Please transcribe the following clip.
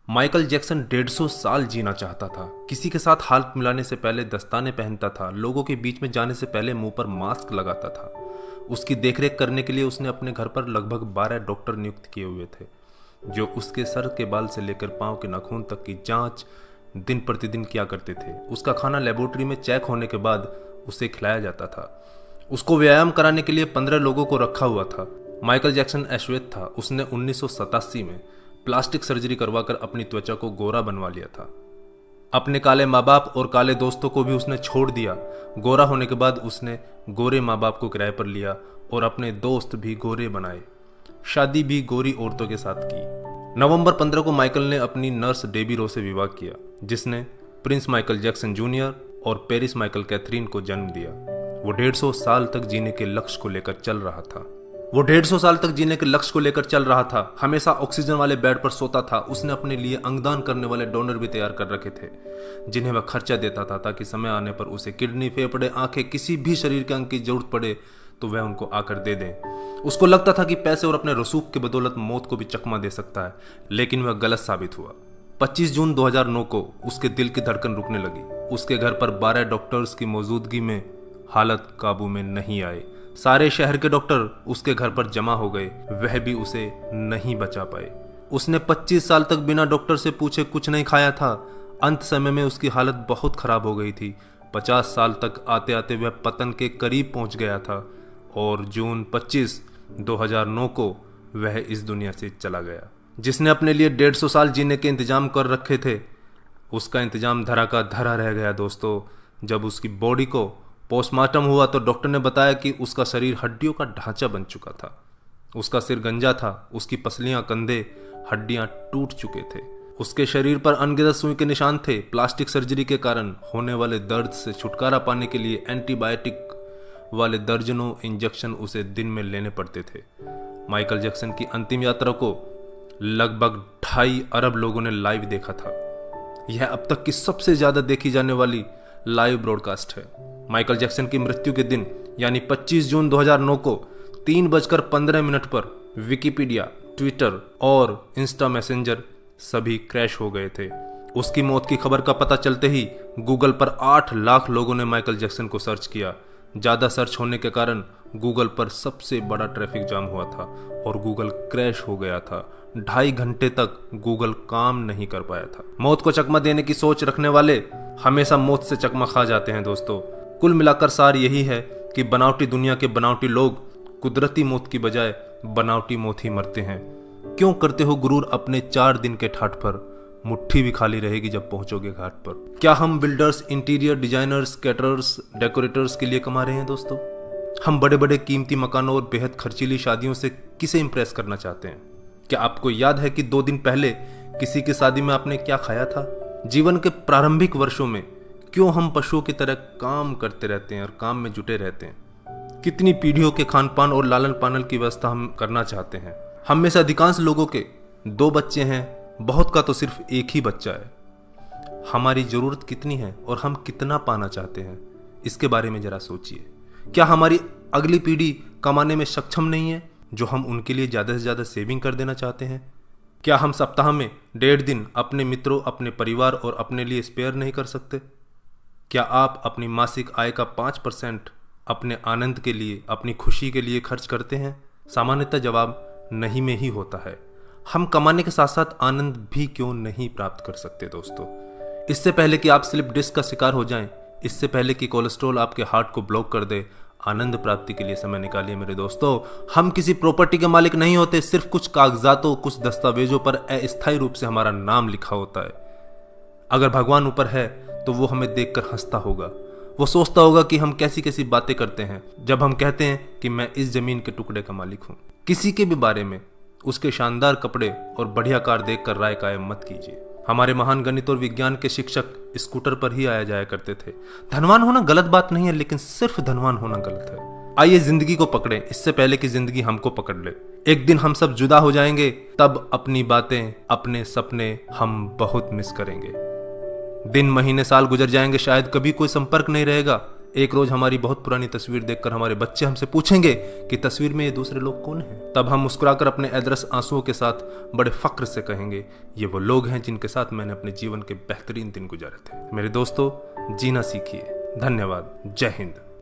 Michael Jackson 150 साल जीना चाहता था। किसी के साथ हाथ मिलाने से पहले दस्ताने पहनता था, लोगों के बीच में जाने से पहले मुंह पर मास्क लगाता था। उसकी देखरेख करने के लिए उसने अपने घर पर लगभग 12 डॉक्टर नियुक्त किए हुए थे, जो उसके सर के बाल से लेकर पांव के नाखून तक की जांच दिन प्रतिदिन किया करते थे। उसका खाना लेबोरेटरी में चेक होने के बाद उसे खिलाया जाता था। उसको व्यायाम कराने के लिए 15 लोगों को रखा हुआ था। माइकल जैक्सन अश्वेत था। उसने 1987 में प्लास्टिक सर्जरी करवाकर अपनी त्वचा को गोरा बनवा लिया था। अपने काले माँ बाप और काले दोस्तों को भी उसने छोड़ दिया। गोरा होने के बाद उसने गोरे माँ बाप को किराए पर लिया और अपने दोस्त भी गोरे बनाए। शादी भी गोरी औरतों के साथ की। नवंबर 15 को माइकल ने अपनी नर्स डेबी रो से विवाह किया, जिसने प्रिंस माइकल जैक्सन जूनियर और पेरिस माइकल कैथरीन को जन्म दिया। वो 150 साल तक जीने के लक्ष्य को लेकर चल रहा था। हमेशा ऑक्सीजन वाले बेड पर सोता था। उसने अपने लिए अंगदान करने वाले डोनर भी तैयार कर रखे थे, जिन्हें वह खर्चा देता था, ताकि समय आने पर उसे किडनी, फेफड़े, आंखें, किसी भी शरीर के अंग की जरूरत पड़े तो वह उनको आकर दे दें। उसको लगता था कि पैसे और अपने रसूख की बदौलत मौत को भी चकमा दे सकता है, लेकिन वह गलत साबित हुआ। 25 जून 2009 को उसके दिल की धड़कन रुकने लगी। उसके घर पर 12 डॉक्टर्स की मौजूदगी में हालत काबू में नहीं आई। सारे शहर के डॉक्टर उसके घर पर जमा हो गए, वह भी उसे नहीं बचा पाए। उसने 25 साल तक बिना डॉक्टर से पूछे कुछ नहीं खाया था। अंत समय में उसकी हालत बहुत खराब हो गई थी। 50 साल तक आते आते वह पतन के करीब पहुंच गया था और जून 25, 2009 को वह इस दुनिया से चला गया। जिसने अपने लिए 150 साल जीने के इंतजाम कर रखे थे, उसका इंतजाम धरा का धरा रह गया दोस्तों। जब उसकी बॉडी को पोस्टमार्टम हुआ तो डॉक्टर ने बताया कि उसका शरीर हड्डियों का ढांचा बन चुका था। उसका सिर गंजा था, उसकी पसलियां, कंधे, हड्डियां टूट चुके थे। उसके शरीर पर अनगिनत सुई के निशान थे। प्लास्टिक सर्जरी के कारण होने वाले दर्द से छुटकारा पाने के लिए एंटीबायोटिक वाले दर्जनों इंजेक्शन उसे दिन में लेने पड़ते थे। माइकल जैक्सन की अंतिम यात्रा को लगभग 2.5 अरब लोगों ने लाइव देखा था। यह अब तक की सबसे ज्यादा देखी जाने वाली लाइव ब्रॉडकास्ट है। माइकल जैक्सन की मृत्यु के दिन यानी 25 जून 2009 को 3:15 पर विकिपीडिया, ट्विटर और इंस्टा मैसेंजर सभी क्रैश हो गए थे। उसकी मौत की खबर का पता चलते ही गूगल पर 8 लाख लोगों ने माइकल जैक्सन को सर्च किया। ज्यादा सर्च होने के कारण गूगल पर सबसे बड़ा ट्रैफिक जाम हुआ था और गूगल क्रैश हो गया था। 2.5 घंटे तक गूगल काम नहीं कर पाया था। मौत को चकमा देने की सोच रखने वाले हमेशा मौत से चकमा खा जाते हैं दोस्तों। कुल मिलाकर सार यही है कि बनावटी दुनिया के बनावटी लोग कुदरती मौत की बजाय बनावटी मौत ही मरते हैं। क्यों करते हो गुरूर अपने 4 दिन के ठाठ पर? मुट्ठी भी खाली रहेगी जब पहुंचोगे घाट पर। क्या हम builders, interior designers, caterers, decorators के लिए कमा रहे हैं दोस्तों? हम बड़े बड़े कीमती मकानों और बेहद खर्चीली शादियों से किसे इंप्रेस करना चाहते हैं? क्या आपको याद है कि 2 दिन पहले किसी की शादी में आपने क्या खाया था? जीवन के प्रारंभिक वर्षों में क्यों हम पशुओं की तरह काम करते रहते हैं और काम में जुटे रहते हैं? कितनी पीढ़ियों के खान पान और लालन पालन की व्यवस्था हम करना चाहते हैं? हम में से अधिकांश लोगों के 2 बच्चे हैं, बहुत का तो सिर्फ एक ही बच्चा है। हमारी जरूरत कितनी है और हम कितना पाना चाहते हैं, इसके बारे में जरा सोचिए। क्या हमारी अगली पीढ़ी कमाने में सक्षम नहीं है जो हम उनके लिए ज्यादा से ज्यादा सेविंग कर देना चाहते हैं? क्या हम सप्ताह में 1.5 दिन अपने मित्रों, अपने परिवार और अपने लिए स्पेयर नहीं कर सकते? क्या आप अपनी मासिक आय का 5% अपने आनंद के लिए, अपनी खुशी के लिए खर्च करते हैं? सामान्यतः जवाब नहीं में ही होता है। हम कमाने के साथ साथ आनंद भी क्यों नहीं प्राप्त कर सकते दोस्तों? इससे पहले कि आप स्लिप डिस्क का शिकार हो जाएं, इससे पहले कि कोलेस्ट्रॉल आपके हार्ट को ब्लॉक कर दे, आनंद प्राप्ति के लिए समय निकालिए मेरे दोस्तों। हम किसी प्रॉपर्टी के मालिक नहीं होते, सिर्फ कुछ कागजातों, कुछ दस्तावेजों पर अस्थायी रूप से हमारा नाम लिखा होता है। अगर भगवान ऊपर है तो वो हमें देखकर हंसता होगा। वो सोचता होगा कि हम कैसी कैसी बातें करते हैं जब हम कहते हैं कि मैं इस जमीन के टुकड़े का मालिक हूं। किसी के भी बारे में उसके शानदार कपड़े और बढ़िया कार देखकर राय कायम मत कीजिए। हमारे महान गणित और विज्ञान के शिक्षक स्कूटर पर ही आया जाया करते थे। धनवान होना गलत बात नहीं है, लेकिन सिर्फ धनवान होना गलत है। आइए जिंदगी को पकड़ें इससे पहले कि जिंदगी हमको पकड़ ले। एक दिन हम सब जुदा हो जाएंगे, तब अपनी बातें, अपने सपने हम बहुत मिस करेंगे। दिन, महीने, साल गुजर जाएंगे, शायद कभी कोई संपर्क नहीं रहेगा। एक रोज हमारी बहुत पुरानी तस्वीर देखकर हमारे बच्चे हमसे पूछेंगे कि तस्वीर में ये दूसरे लोग कौन हैं। तब हम मुस्कुराकर अपने अदरस आंसुओं के साथ बड़े फक्र से कहेंगे, ये वो लोग हैं जिनके साथ मैंने अपने जीवन के बेहतरीन दिन गुजारे थे। मेरे दोस्तों, जीना सीखिए। धन्यवाद। जय हिंद।